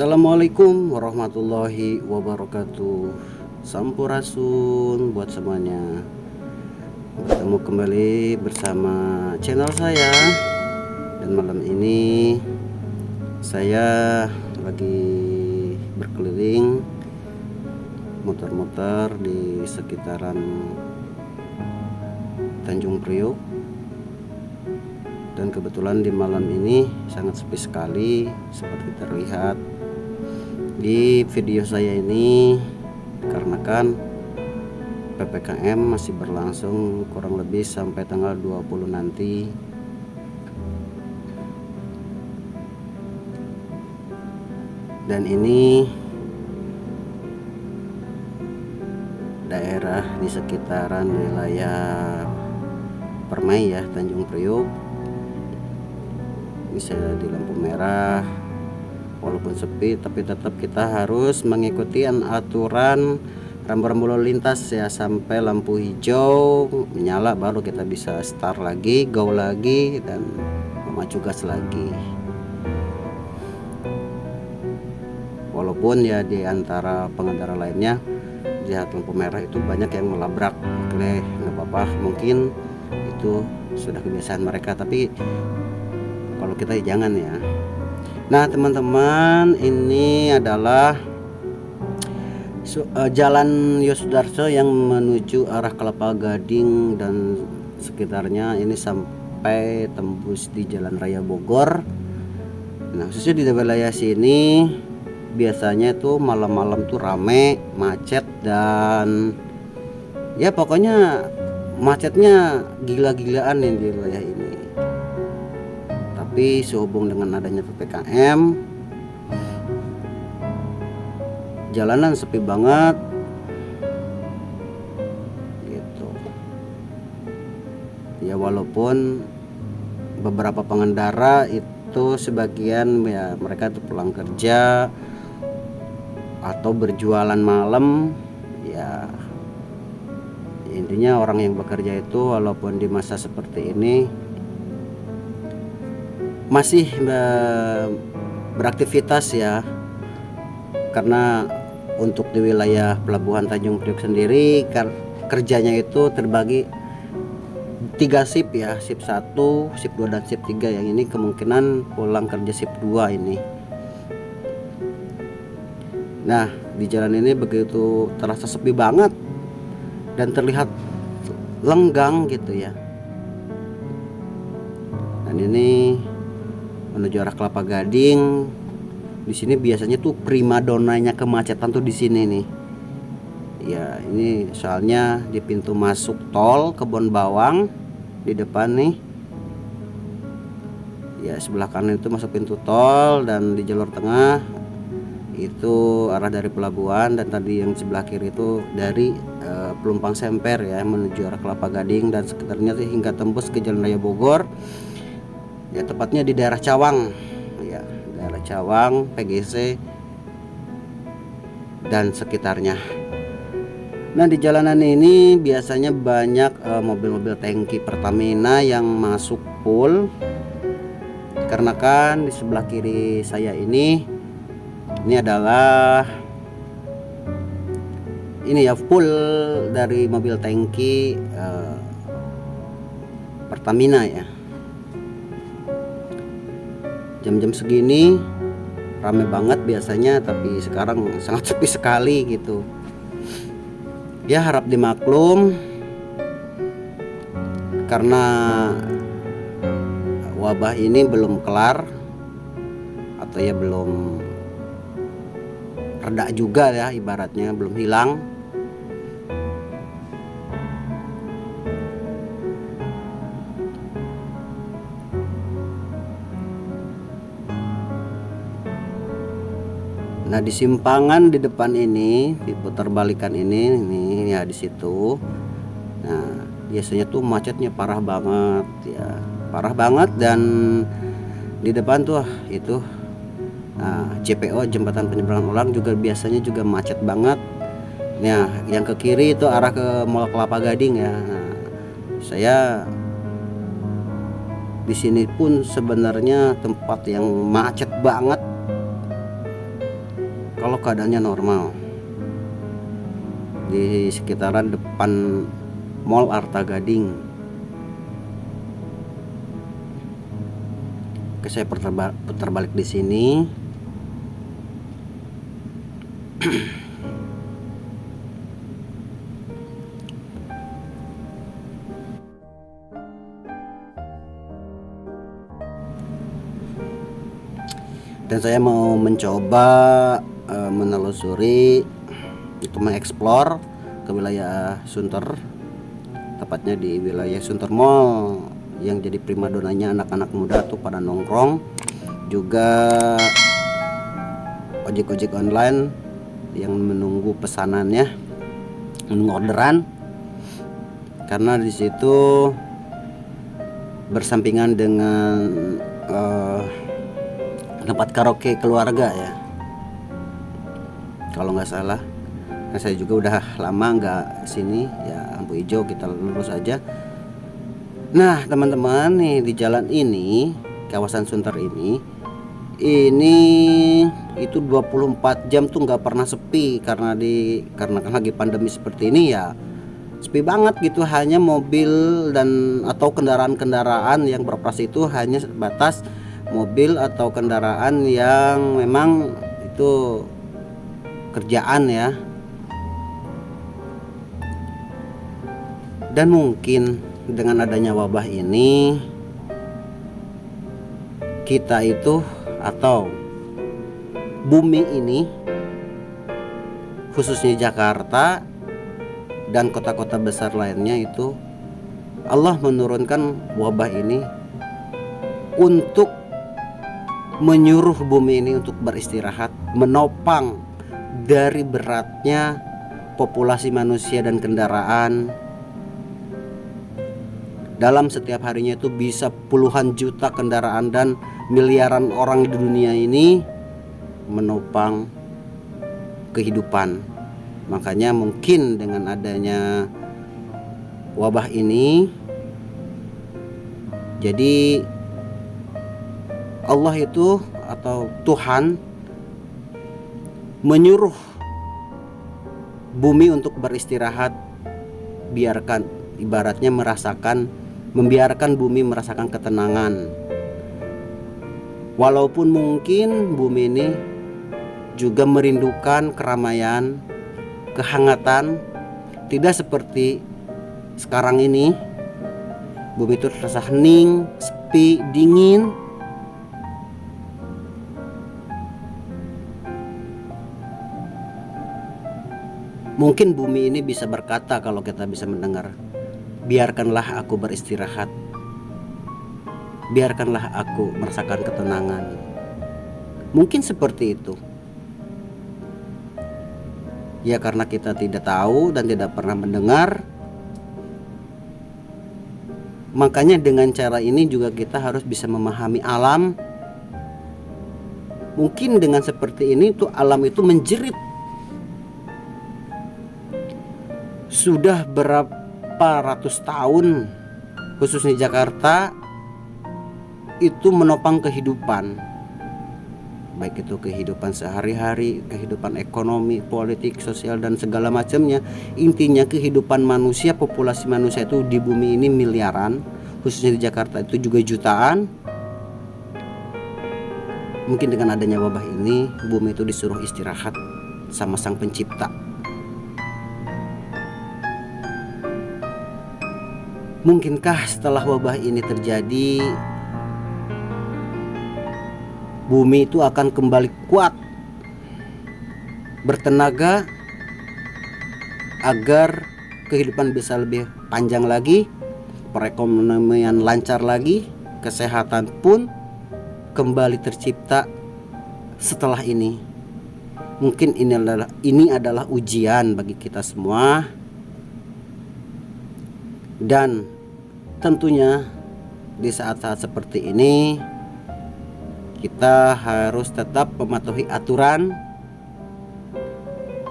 Assalamualaikum warahmatullahi wabarakatuh. Sampurasun buat semuanya. Bertemu kembali bersama channel saya. Dan malam ini saya lagi berkeliling muter-muter di sekitaran Tanjung Priok. Dan kebetulan di malam ini sangat sepi sekali seperti terlihat di video saya ini, dikarenakan PPKM masih berlangsung kurang lebih sampai tanggal 20 nanti. Dan ini daerah di sekitaran wilayah Permai ya, Tanjung Priok. Bisa di lampu merah, walaupun sepi tapi tetap kita harus mengikuti aturan rambu-rambu lalu lintas ya, sampai lampu hijau menyala baru kita bisa start lagi, go lagi, dan memacu gas lagi. Walaupun ya di antara pengendara lainnya lihat lampu merah itu banyak yang melabrak, oke nggak apa-apa, mungkin itu sudah kebiasaan mereka, tapi kalau kita jangan ya. Nah teman-teman, ini adalah Jalan Yosudarso yang menuju arah Kelapa Gading dan sekitarnya. Ini sampai tembus di Jalan Raya Bogor. Nah khususnya di wilayah sini biasanya tuh malam-malam tuh rame, macet, dan ya pokoknya macetnya gila-gilaan nih di wilayah ini. Tapi sehubung dengan adanya PPKM, jalanan sepi banget gitu ya, walaupun beberapa pengendara itu sebagian ya mereka tuh pulang kerja atau berjualan malam ya. Intinya orang yang bekerja itu walaupun di masa seperti ini masih beraktivitas ya, karena untuk di wilayah Pelabuhan Tanjung Priok sendiri kerjanya itu terbagi 3 shift ya, shift 1, shift 2, dan shift 3. Yang ini kemungkinan pulang kerja shift 2 ini. Nah di jalan ini begitu terasa sepi banget dan terlihat lenggang gitu ya. Dan ini menuju arah Kelapa Gading. Di sini biasanya tuh primadonanya kemacetan tuh di sini nih. Ya, ini soalnya di pintu masuk tol Kebon Bawang di depan nih. Ya, sebelah kanan itu masuk pintu tol, dan di jalur tengah itu arah dari pelabuhan, dan tadi yang sebelah kiri itu dari Pelumpang Semper ya menuju arah Kelapa Gading dan sekitarnya sih hingga tembus ke Jalan Raya Bogor. Ya tepatnya di daerah Cawang ya, daerah Cawang, PGC dan sekitarnya. Nah di jalanan ini biasanya banyak mobil-mobil tangki Pertamina yang masuk full, karena kan di sebelah kiri saya ini adalah ini ya full dari mobil tangki Pertamina ya. Jam-jam segini rame banget biasanya, tapi sekarang sangat sepi sekali gitu ya. Harap dimaklum karena wabah ini belum kelar atau ya belum reda juga ya, ibaratnya belum hilang. Nah di simpangan di depan ini, diputar balikan ini ya di situ. Nah biasanya tuh macetnya parah banget ya, parah banget. Dan di depan tuh itu JPO, jembatan penyeberangan orang, juga biasanya juga macet banget. Nah yang ke kiri itu arah ke Mall Kelapa Gading ya. Nah, saya di sini pun sebenarnya tempat yang macet banget keadaannya normal di sekitaran depan Mall Arta Gading. Oke, saya putar balik di sini. Dan saya mau mencoba menelusuri, itu mengeksplor ke wilayah Sunter, tepatnya di wilayah Sunter Mall yang jadi primadonanya anak-anak muda tuh pada nongkrong, juga ojek-ojek online yang menunggu pesanannya, menunggu orderan, karena di situ bersampingan dengan tempat karaoke keluarga ya, kalau nggak salah. Nah, saya juga udah lama nggak sini ya, lampu hijau kita lurus aja. Nah teman-teman, nih di jalan ini, kawasan Sunter ini itu 24 jam tuh nggak pernah sepi, karena kan lagi pandemi seperti ini ya, sepi banget gitu. Hanya mobil dan atau kendaraan-kendaraan yang beroperasi itu hanya sebatas mobil atau kendaraan yang memang itu kerjaan ya. Dan mungkin dengan adanya wabah ini, kita itu atau bumi ini, khususnya Jakarta dan kota-kota besar lainnya, itu Allah menurunkan wabah ini untuk menyuruh bumi ini untuk beristirahat, menopang dari beratnya populasi manusia dan kendaraan. Dalam setiap harinya itu bisa puluhan juta kendaraan dan miliaran orang di dunia ini menopang kehidupan. Makanya mungkin dengan adanya wabah ini, jadi Allah itu atau Tuhan menyuruh bumi untuk beristirahat, biarkan, ibaratnya membiarkan bumi merasakan ketenangan. Walaupun mungkin bumi ini juga merindukan keramaian, kehangatan, tidak seperti sekarang ini. Bumi itu terasa hening, sepi, dingin. Mungkin bumi ini bisa berkata, kalau kita bisa mendengar, biarkanlah aku beristirahat, biarkanlah aku merasakan ketenangan. Mungkin seperti itu ya, karena kita tidak tahu dan tidak pernah mendengar. Makanya dengan cara ini juga kita harus bisa memahami alam. Mungkin dengan seperti ini tuh alam itu menjerit. Sudah berapa ratus tahun, khususnya Jakarta, itu menopang kehidupan, baik itu kehidupan sehari-hari, kehidupan ekonomi, politik, sosial, dan segala macamnya. Intinya kehidupan manusia, populasi manusia itu di bumi ini miliaran, khususnya di Jakarta itu juga jutaan. Mungkin dengan adanya wabah ini, bumi itu disuruh istirahat sama Sang Pencipta. Mungkinkah setelah wabah ini terjadi, bumi itu akan kembali kuat, bertenaga, agar kehidupan bisa lebih panjang lagi, perekonomian lancar lagi, kesehatan pun kembali tercipta setelah ini. Mungkin ini adalah ujian bagi kita semua. Dan tentunya di saat-saat seperti ini kita harus tetap mematuhi aturan,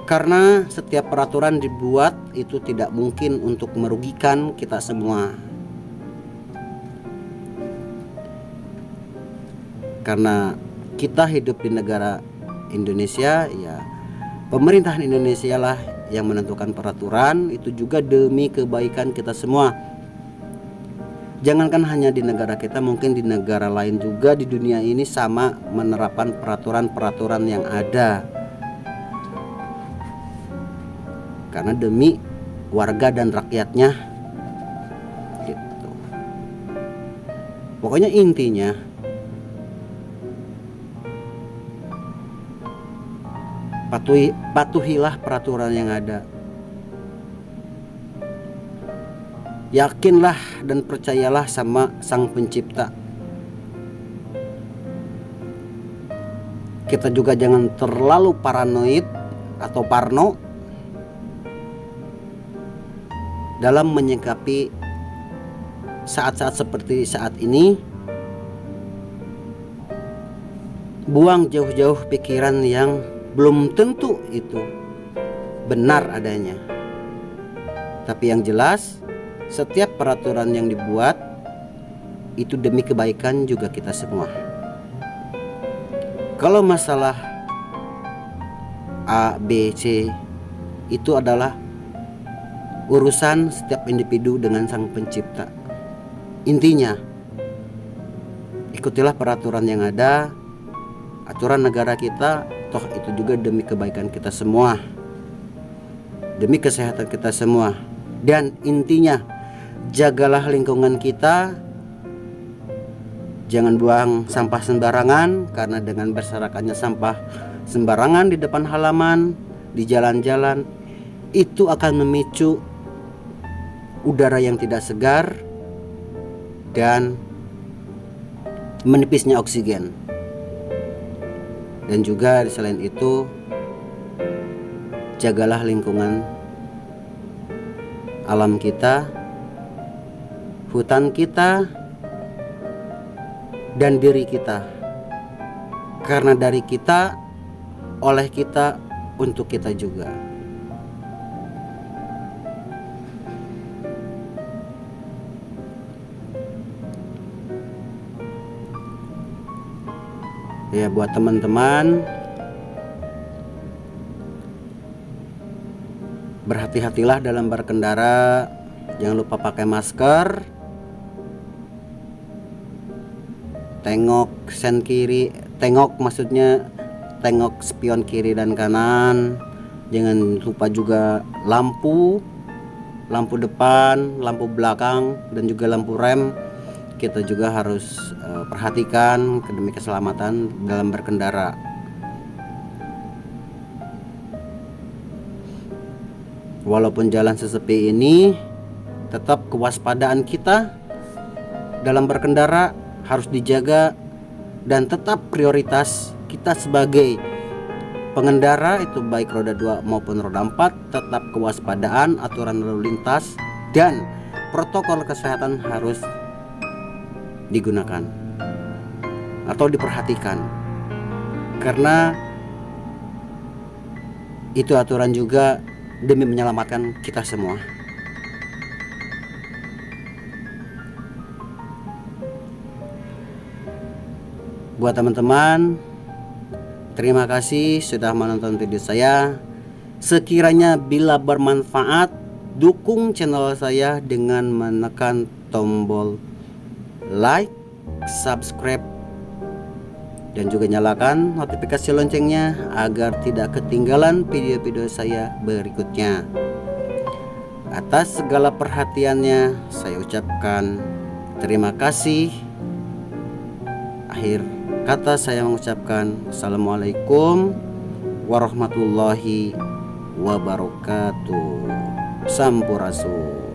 karena setiap peraturan dibuat itu tidak mungkin untuk merugikan kita semua. Karena kita hidup di negara Indonesia ya, Pemerintahan Indonesia lah yang menentukan peraturan, itu juga demi kebaikan kita semua. Jangankan hanya di negara kita, mungkin di negara lain juga di dunia ini sama menerapkan peraturan-peraturan yang ada, karena demi warga dan rakyatnya gitu. Pokoknya intinya patuhilah peraturan yang ada. Yakinlah dan percayalah sama Sang Pencipta. Kita juga jangan terlalu paranoid atau parno dalam menyikapi saat-saat seperti saat ini. Buang jauh-jauh pikiran yang belum tentu itu benar adanya. Tapi yang jelas, setiap peraturan yang dibuat itu demi kebaikan juga kita semua. Kalau masalah A, B, C itu adalah urusan setiap individu dengan Sang Pencipta. Intinya, ikutilah peraturan yang ada, aturan negara kita, toh itu juga demi kebaikan kita semua, demi kesehatan kita semua. Dan intinya, jagalah lingkungan kita, jangan buang sampah sembarangan, karena dengan berserakannya sampah sembarangan di depan halaman, di jalan-jalan, itu akan memicu udara yang tidak segar dan menipisnya oksigen. Dan juga selain itu, jagalah lingkungan alam kita, hutan kita, dan diri kita. Karena dari kita, oleh kita, untuk kita juga. Ya, buat teman-teman, berhati-hatilah dalam berkendara. Jangan lupa pakai masker, tengok sen kiri, tengok spion kiri dan kanan. Jangan lupa juga lampu depan, lampu belakang, dan juga lampu rem. Kita juga harus perhatikan demi keselamatan dalam berkendara. Walaupun jalan sesepi ini, tetap kewaspadaan kita dalam berkendara harus dijaga, dan tetap prioritas kita sebagai pengendara, itu baik roda 2 maupun roda 4, tetap kewaspadaan, aturan lalu lintas, dan protokol kesehatan harus digunakan atau diperhatikan, karena itu aturan juga demi menyelamatkan kita semua. Buat teman-teman, terima kasih sudah menonton video saya. Sekiranya bila bermanfaat, dukung channel saya dengan menekan tombol like, subscribe, dan juga nyalakan notifikasi loncengnya agar tidak ketinggalan video-video saya berikutnya. Atas segala perhatiannya, saya ucapkan terima kasih. Akhir kata saya mengucapkan assalamualaikum warahmatullahi wabarakatuh. Sampurasun.